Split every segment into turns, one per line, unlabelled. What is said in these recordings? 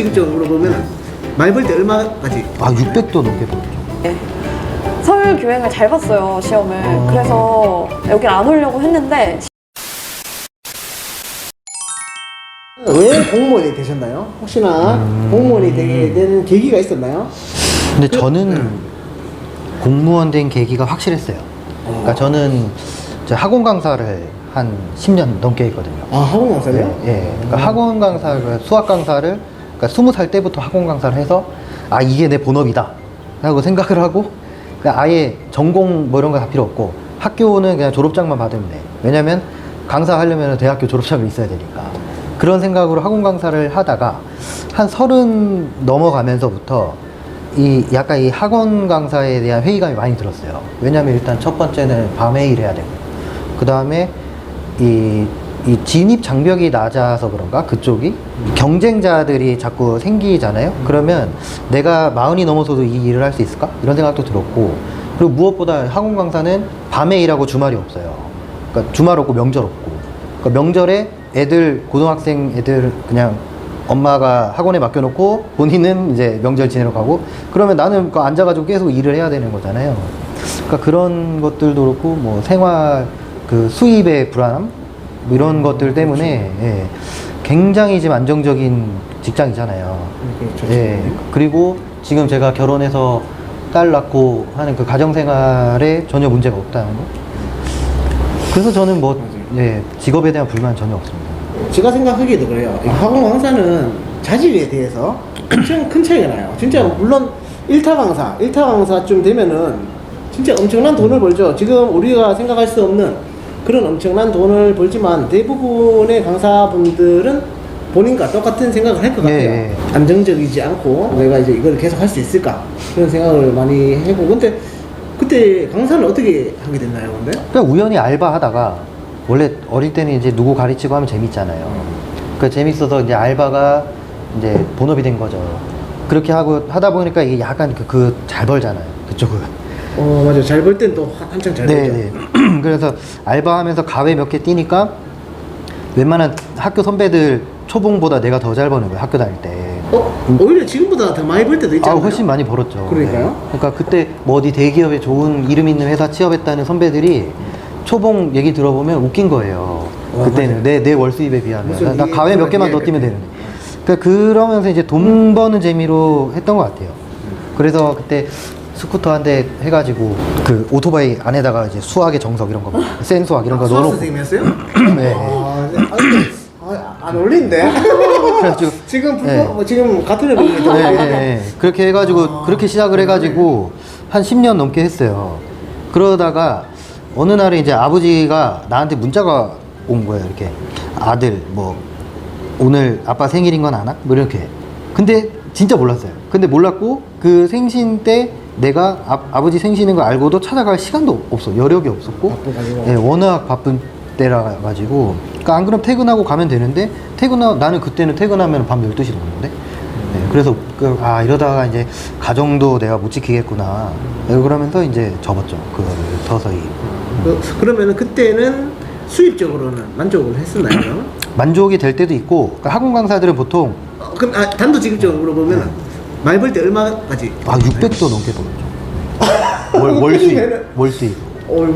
단도직입적으로 물어보면 많이 벌 때 얼마까지?
600도 넘게 벌었죠.
네. 서울 교행을 잘 봤어요, 시험을. 그래서 여기 안 오려고 했는데
왜 공무원이 되셨나요? 혹시나 공무원이 되게 되는 계기가 있었나요?
근데 저는 공무원 된 계기가 확실했어요. 그러니까 저는 이제 학원 강사를 한 10년 넘게 했거든요.
아, 학원 강사요?
예. 그러니까 학원 강사를, 수학 강사를, 그러니까 20살 때부터 학원 강사를 해서, 아, 이게 내 본업이다. 라고 생각을 하고, 그냥 아예 전공 뭐 이런 거 다 필요 없고, 학교는 그냥 졸업장만 받으면 돼. 왜냐면 강사 하려면 대학교 졸업장이 있어야 되니까. 그런 생각으로 학원 강사를 하다가, 한 30 넘어가면서부터, 약간 이 학원 강사에 대한 회의감이 많이 들었어요. 왜냐면 일단 첫 번째는 밤에 일해야 되고, 그 다음에 이 진입 장벽이 낮아서 그런가? 그쪽이? 경쟁자들이 자꾸 생기잖아요? 그러면 내가 40이 넘어서도 이 일을 할 수 있을까? 이런 생각도 들었고, 그리고 무엇보다 학원 강사는 밤에 일하고 주말이 없어요. 그러니까 주말 없고 명절 없고. 그러니까 명절에 애들, 고등학생 애들 그냥 엄마가 학원에 맡겨놓고 본인은 이제 명절 지내러 가고, 그러면 나는 그 앉아가지고 계속 일을 해야 되는 거잖아요. 그러니까 그런 것들도 그렇고, 뭐 생활, 그 수입의 불안함? 뭐 이런 것들 때문에, 예, 굉장히 지금 안정적인 직장이잖아요.
그렇죠.
예, 그리고 지금 제가 결혼해서 딸 낳고 하는 그 가정생활에 전혀 문제가 없다는 거. 그래서 저는 뭐, 예, 직업에 대한 불만은 전혀 없습니다.
제가 생각하기에도 그래요. 이 학원 강사는 자질에 대해서 엄청 큰 차이가 나요. 진짜 물론 1타 강사쯤 되면은 진짜 엄청난 돈을 벌죠. 지금 우리가 생각할 수 없는 그런 엄청난 돈을 벌지만 대부분의 강사분들은 본인과 똑같은 생각을 할 것 같아요.
예.
안정적이지 않고 내가 이제 이걸 계속 할 수 있을까 그런 생각을 많이 하고. 근데 그때 강사는 어떻게 하게 됐나요, 근데?
그냥 우연히 알바하다가, 원래 어릴 때는 이제 누구 가르치고 하면 재밌잖아요. 그 재밌어서 이제 알바가 이제 본업이 된 거죠. 그렇게 하고 하다 보니까 이게 약간 잘 벌잖아요, 그쪽은.
맞아. 잘 벌 땐 또 한창 잘 벌죠.
네. 그래서 알바하면서 가외 몇 개 뛰니까 웬만한 학교 선배들 초봉보다 내가 더 잘 버는 거예요, 학교 다닐 때.
오히려 지금보다 더 많이 벌 때도 있잖아요.
훨씬 많이 벌었죠.
그러니까요.
네. 그러니까 그때 뭐 어디 대기업에 좋은 이름 있는 회사 취업했다는 선배들이 초봉 얘기 들어보면 웃긴 거예요. 그때는 내 월수입에 비하면 나 가외 몇 개만 더 뛰면 되는데. 그러니까 그러면서 이제 돈 버는 재미로 했던 것 같아요. 그래서 그때 스쿠터 한 대 해가지고 그 오토바이 안에다가 이제 수학의 정석 이런 거, 센 수학 이런 거
수학
넣어놓고.
선생님이었어요?
네.
안 어울리는데?
그래가지고
지금
네.
지금 같은 애들이죠.
네. 그렇게 해가지고 그렇게 시작을 해가지고 한 10년 넘게 했어요. 그러다가 어느 날에 이제 아버지가 나한테 문자가 온 거예요. 이렇게 아들 뭐 오늘 아빠 생일인 건 아나? 뭐 이렇게. 근데 진짜 몰랐어요. 근데 몰랐고 그 생신 때 내가 아버지 생신인 걸 알고도 찾아갈 시간도 없어. 여력이 없었고.
바빠가지고.
네, 워낙 바쁜 때라 가지고. 그러니까 안 그러면 퇴근하고 가면 되는데 나는 그때는 퇴근하면 밤 12시 넘는데. 네, 그래서 이러다가 이제 가정도 내가 못 지키겠구나. 네, 그러면서 이제 접었죠. 그거를 서서히.
그러면은 그때는 수입적으로는 만족을 했었나요? 그럼?
만족이 될 때도 있고, 그러니까 학원 강사들은 보통
그럼 단도직입적으로 물어보면 많이 벌 때 얼마까지?
600도 넘게 벌었죠. 월 수입.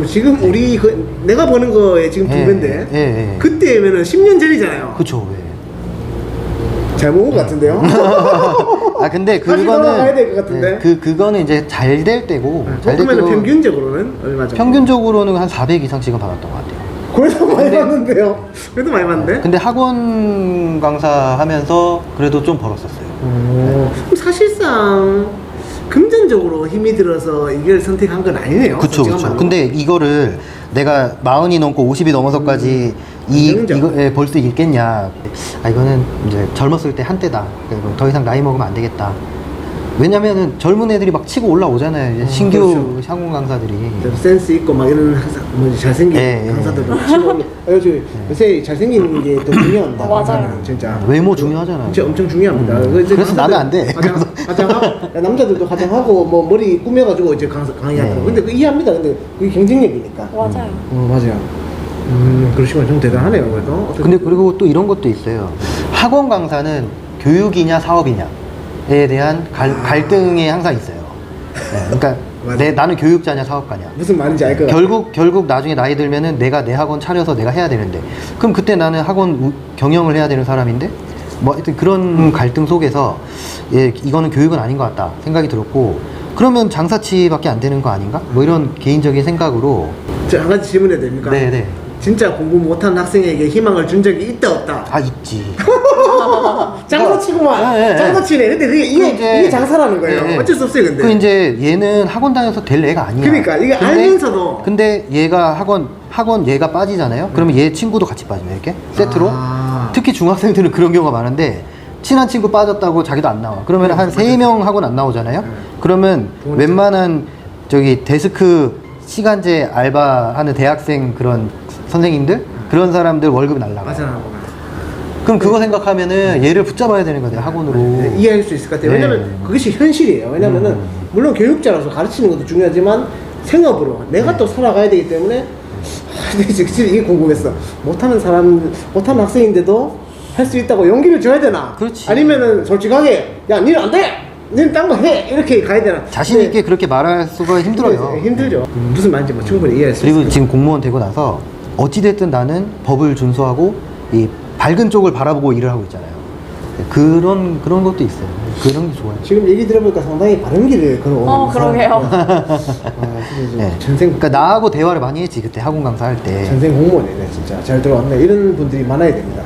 지금 우리 내가 버는 거에 지금 두
예,
배인데
예.
그때면은 10년 전이잖아요.
그쵸. 예.
잘 먹은 것 같은데요?
근데
다시 돌아가야 될 것 같은데?
그거는 이제 잘 될 때고, 잘 될
그러면
때고,
평균적으로는 얼마 정도?
평균적으로는 한 400 이상씩은 받았던 것 같아요.
그래도 많이 받는데요? 그래도 많이 받는데?
근데 학원 강사 하면서 그래도 좀 벌었었어요.
그럼 사실상 금전적으로 힘이 들어서 이걸 선택한 건 아니네요.
그쵸. 근데 이거를 내가 40이 넘고 50이 넘어서까지 이거 벌 수 있겠냐. 이거는 이제 젊었을 때 한때다. 그리고 더 이상 나이 먹으면 안 되겠다. 왜냐면은 젊은 애들이 막 치고 올라오잖아요. 이제 신규
그렇죠.
학원 강사들이.
센스 있고 막 이런 잘생긴
예,
강사들은 치고 올라. 요새 잘생긴 게 더 중요합니다.
맞아요.
진짜.
외모 중요하잖아요.
진짜 엄청 중요합니다.
그래서 나는 안 돼.
남자들도 화장하고 뭐 머리 꾸며가지고 이제 강의하더라고.
네.
근데 그 이해합니다. 근데 그게 경쟁력이니까.
맞아요.
맞아요. 그러시면 좀 대단하네요. 그래도.
근데 그리고 또 이런 것도 있어요. 학원 강사는 교육이냐 사업이냐에 대한 갈등이 항상 있어요. 네, 그러니까
맞아.
나는 교육자냐 사업가냐.
무슨 말인지 알 것 같아.
결국 나중에 나이 들면은 내가 내 학원 차려서 내가 해야 되는데, 그럼 그때 나는 학원 경영을 해야 되는 사람인데, 뭐 하여튼 그런 갈등 속에서 이거는 교육은 아닌 것 같다 생각이 들었고, 그러면 장사치밖에 안 되는 거 아닌가? 뭐 이런 개인적인 생각으로.
저 한 가지 질문해도 됩니까?
네네.
진짜 공부 못한 학생에게 희망을 준 적이 있다 없다?
아 있지.
장사치구만.
네.
장사치네. 근데 이게 장사라는 거예요.
네.
어쩔 수 없어요, 근데.
그 이제 얘는 학원 다녀서 될 애가 아니야.
그러니까 이게 알면서도.
근데 얘가 학원 얘가 빠지잖아요. 그러면 얘 친구도 같이 빠지면 이렇게 세트로.
아.
특히 중학생들은 그런 경우가 많은데, 친한 친구 빠졌다고 자기도 안 나와. 그러면 한 3명 학원 안 나오잖아요. 그러면 웬만한 저기 데스크 시간제 알바하는 대학생 그런 선생님들, 그런 사람들 월급이 날라가.
맞아.
그럼 그거 생각하면은 얘를 붙잡아야 되는 거예요, 학원으로.
네, 이해할 수 있을 것 같아요.
네.
왜냐면 그것이 현실이에요. 왜냐면은 물론 교육자로서 가르치는 것도 중요하지만 생업으로 내가 또 살아가야 되기 때문에 진짜 이게 궁금했어. 못하는 학생인데도 할 수 있다고 용기를 줘야 되나?
그렇지.
아니면은 솔직하게 야 니는 안 돼. 니는 딴 거 해. 이렇게 가야 되나?
자신 있게 그렇게 말할 수가 힘들어요.
힘들죠. 무슨 말인지 뭐 충분히 이해할 수 있어요.
그리고 지금 공무원 되고 나서 어찌됐든 나는 법을 준수하고 이 밝은 쪽을 바라보고 일을 하고 있잖아요. 그런 것도 있어요. 그런 게 좋아요.
지금 얘기 들어보니까 상당히 바른 길을 걸어오는
그러게요.
네.
전생
그러니까 나하고 대화를 많이 했지, 그때 학원 강사할 때.
전생 공무원이네 진짜. 잘 들어왔네. 이런 분들이 많아야 됩니다.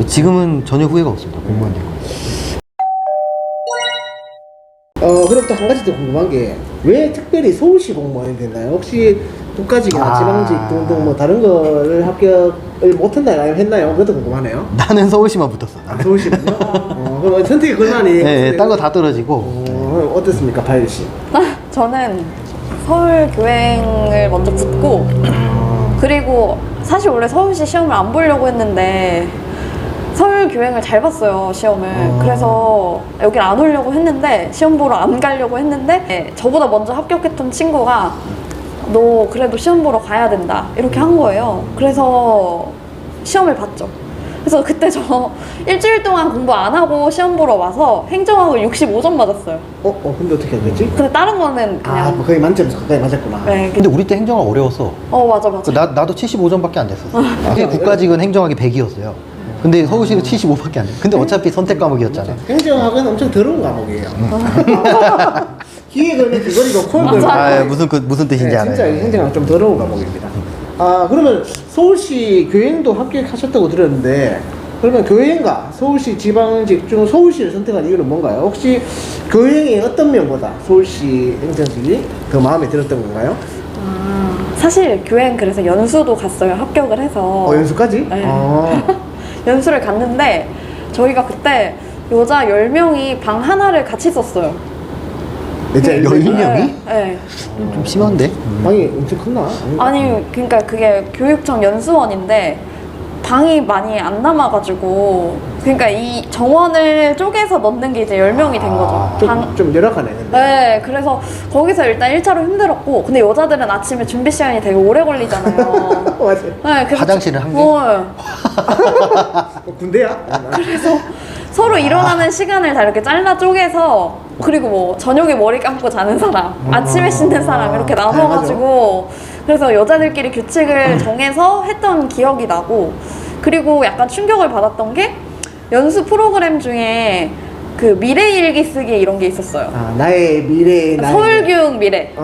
지금은 전혀 후회가 없습니다, 공무원 되고.
그럼 또 한 가지 더 궁금한 게 왜 특별히 서울시 공무원이 됐나요? 혹시 국가직이나 지방직 등등 뭐 다른 거를 합격을 못했나요? 아니면 했나요? 그것도 궁금하네요.
나는 서울시만 붙었어.
아, 서울시군요. 그럼 선택이 그만이.
네, 딴 거 다 떨어지고.
어떻습니까, 바일 씨?
저는 서울교행을 먼저 붙고, 그리고 사실 원래 서울시 시험을 안 보려고 했는데 서울교행을 잘 봤어요, 시험을. 그래서 여길 안 오려고 했는데, 시험 보러 안 가려고 했는데, 저보다 먼저 합격했던 친구가 너 그래도 시험 보러 가야 된다 이렇게 한 거예요. 그래서 시험을 봤죠. 그래서 그때 저 일주일 동안 공부 안 하고 시험 보러 와서 행정학을 65점 맞았어요.
근데 어떻게 안 됐지?
근데 다른 거는 그냥
거의 만점 가까이 맞았구나.
네,
근데 우리 때 행정학 어려웠어.
맞아.
나도 75점밖에 안 됐었어. 국가직은 행정학이 100이었어요. 근데 서울시는 75밖에 안 돼. 근데 어차피 선택 과목이었잖아.
행정학은 엄청 더러운 과목이에요. 기획을 그거리고 콜걸.
무슨 뜻인지 알아요.
진짜 행정학 좀 더러운 과목입니다. 그러면 서울시 교행도 합격하셨다고 들었는데, 그러면 교행과 서울시 지방직 중 서울시를 선택한 이유는 뭔가요? 혹시 교행의 어떤 면보다 서울시 행정직이 더 마음에 들었던 건가요?
사실 교행 그래서 연수도 갔어요. 합격을 해서.
연수까지?
네. 연수를 갔는데 저희가 그때 여자 10명이 방 하나를 같이 썼어요.
진짜
10명이?
네.
좀 심한데?
방이 엄청 컸나?
아니 그러니까 그게 교육청 연수원인데 방이 많이 안 남아가지고, 그러니까 이 정원을 쪼개서 넣는 게 이제 10명이 된 거죠.
좀 열악하네. 근데.
네, 그래서 거기서 일단 1차로 힘들었고, 근데 여자들은 아침에 준비 시간이 되게 오래 걸리잖아요.
맞아요.
네, 그래서
화장실은 한 개?
군대야?
그래서 서로 일어나는 시간을 다 이렇게 잘라 쪼개서, 그리고 뭐 저녁에 머리 감고 자는 사람, 아침에 씻는 사람 이렇게 나눠가지고, 그래서 여자들끼리 규칙을 정해서 했던 기억이 나고, 그리고 약간 충격을 받았던 게 연수 프로그램 중에 그 미래 일기 쓰기 이런 게 있었어요.
나의 미래,
서울교육 미래.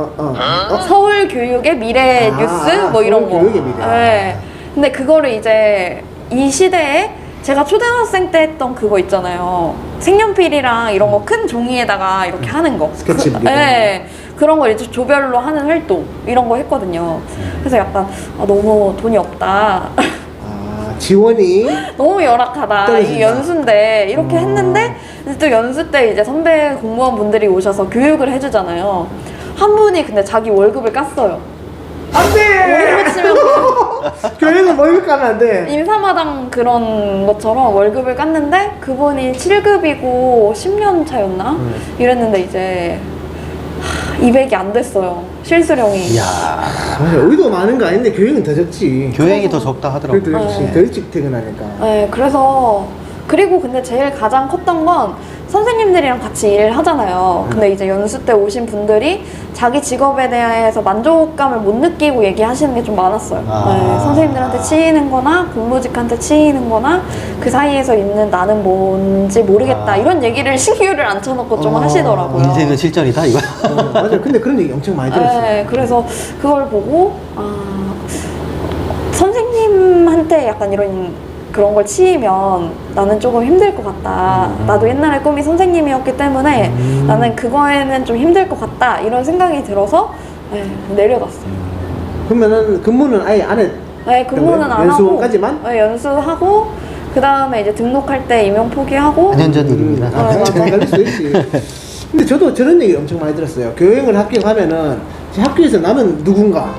서울교육의 미래 뉴스 뭐 이런 거.
서울교육의 미래.
네. 근데 그거를 이제 이 시대에 제가 초등학생 때 했던 그거 있잖아요. 색연필이랑 이런 거 큰 종이에다가 이렇게 하는 거.
스케치북.
네. 그런 걸 이제 조별로 하는 활동 이런 거 했거든요. 그래서 약간 너무 돈이 없다.
지원이
너무 열악하다.
떨어진다.
이 연수인데 이렇게 했는데 이제 또 연수 때 이제 선배 공무원분들이 오셔서 교육을 해주잖아요. 한 분이 근데 자기 월급을 깠어요.
안돼!
우리로 치면
교육은 월급 까면 안 돼.
인사마당 그런 것처럼 월급을 깠는데 그분이 7급이고 10년 차였나? 이랬는데 이제 200이 안 됐어요. 실수령이.
이야.
의도 많은 거 아닌데 교육은 더 적지.
교행이 더 적다 하더라고요.
더 일찍 퇴근하니까.
네, 그래서 그리고 근데 제일 가장 컸던 건 선생님들이랑 같이 일을 하잖아요. 근데 이제 연수 때 오신 분들이 자기 직업에 대해서 만족감을 못 느끼고 얘기하시는 게 좀 많았어요. 네, 선생님들한테 치이는 거나 공무직한테 치이는 거나 그 사이에서 있는 나는 뭔지 모르겠다 이런 얘기를 신규를 앉혀놓고 좀 하시더라고요.
인생은 실전이다 이거.
맞아요. 근데 그런 얘기 엄청 많이 들었어요.
네, 그래서 그걸 보고 선생님한테 약간 그런 걸 치이면 나는 조금 힘들 것 같다. 나도 옛날에 꿈이 선생님이었기 때문에 나는 그거에는 좀 힘들 것 같다. 이런 생각이 들어서 내려갔어요.
그러면은 근무는 아예 안 했.
네, 근무는 안 하고
연수원까지만?
네, 연수하고 그 다음에 이제 등록할 때 임용 포기하고
4년 전 일입니다.
헷갈릴 수 있지. 근데 저도 저런 얘기 엄청 많이 들었어요. 교행을 합격하면은 학교에서 나는 누군가.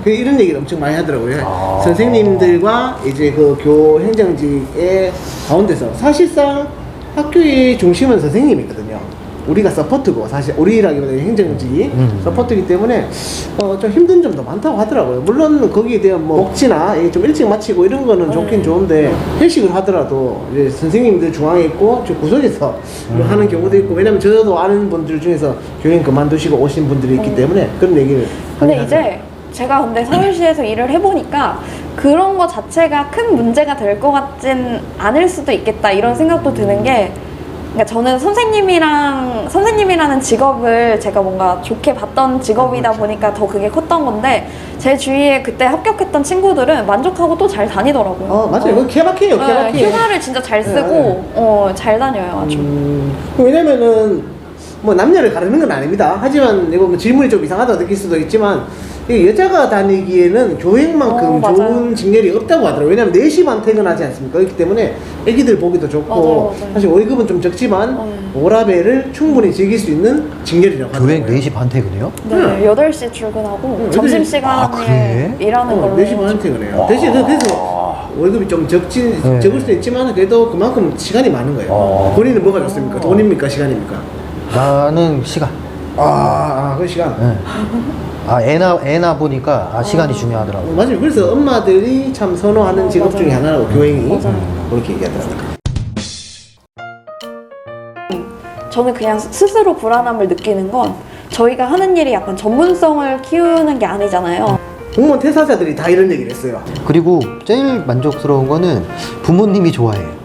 이런 얘기를 엄청 많이 하더라고요. 선생님들과 이제 그 교 행정직의 가운데서 사실상 학교의 중심은 선생님이거든요. 우리가 서포트고 사실 우리라기보다 행정직이 서포트이기 때문에 좀 힘든 점도 많다고 하더라고요. 물론 거기에 대한 뭐 복지나 좀 일찍 마치고 이런 거는 좋긴 좋은데 회식을 하더라도 이제 선생님들 중앙에 있고 저 구석에서 하는 경우도 있고 왜냐면 저도 아는 분들 중에서 교행 그만두시고 오신 분들이 있기 때문에 그런 얘기를
근데
많이
이제 제가 근데 서울시에서 일을 해보니까 그런 거 자체가 큰 문제가 될 것 같진 않을 수도 있겠다 이런 생각도 드는 게 그러니까 저는 선생님이라는 직업을 제가 뭔가 좋게 봤던 직업이다 보니까 더 그게 컸던 건데 제 주위에 그때 합격했던 친구들은 만족하고 또 잘 다니더라고요.
맞아요. 그거 케바케예요, 케바케.
휴가를 진짜 잘 쓰고 잘 다녀요 아주.
왜냐면은 뭐 남녀를 가르는 건 아닙니다. 하지만 이거 뭐 질문이 좀 이상하다고 느낄 수도 있지만 이 여자가 다니기에는 교행만큼
맞아요.
좋은 직렬이 없다고 하더라고요. 왜냐면 4시 반 퇴근하지 않습니까? 그렇기 때문에 애기들 보기도 좋고
맞아요.
사실 월급은 좀 적지만 오라벨을 충분히 즐길 수 있는 직렬이라고
교행
하더라고요.
4시 반 퇴근해요?
네, 8시 출근하고 점심시간에
그래?
일하는 걸로
4시 반 퇴근해요. 대신 그래서 월급이 좀 적을 수도 있지만 그래도 그만큼 시간이 많은 거예요. 본인은 뭐가 좋습니까? 돈입니까? 시간입니까?
나는 시간.
그 시간.
네. 애나 보니까 시간이 중요하더라고.
맞아요. 그래서 엄마들이 참 선호하는 직업 중에 하나라고 교행이 그렇게 얘기하더라고요.
저는 그냥 스스로 불안함을 느끼는 건 저희가 하는 일이 약간 전문성을 키우는 게 아니잖아요.
공무원 퇴사자들이 다 이런 얘기를 했어요.
그리고 제일 만족스러운 거는 부모님이 좋아해요.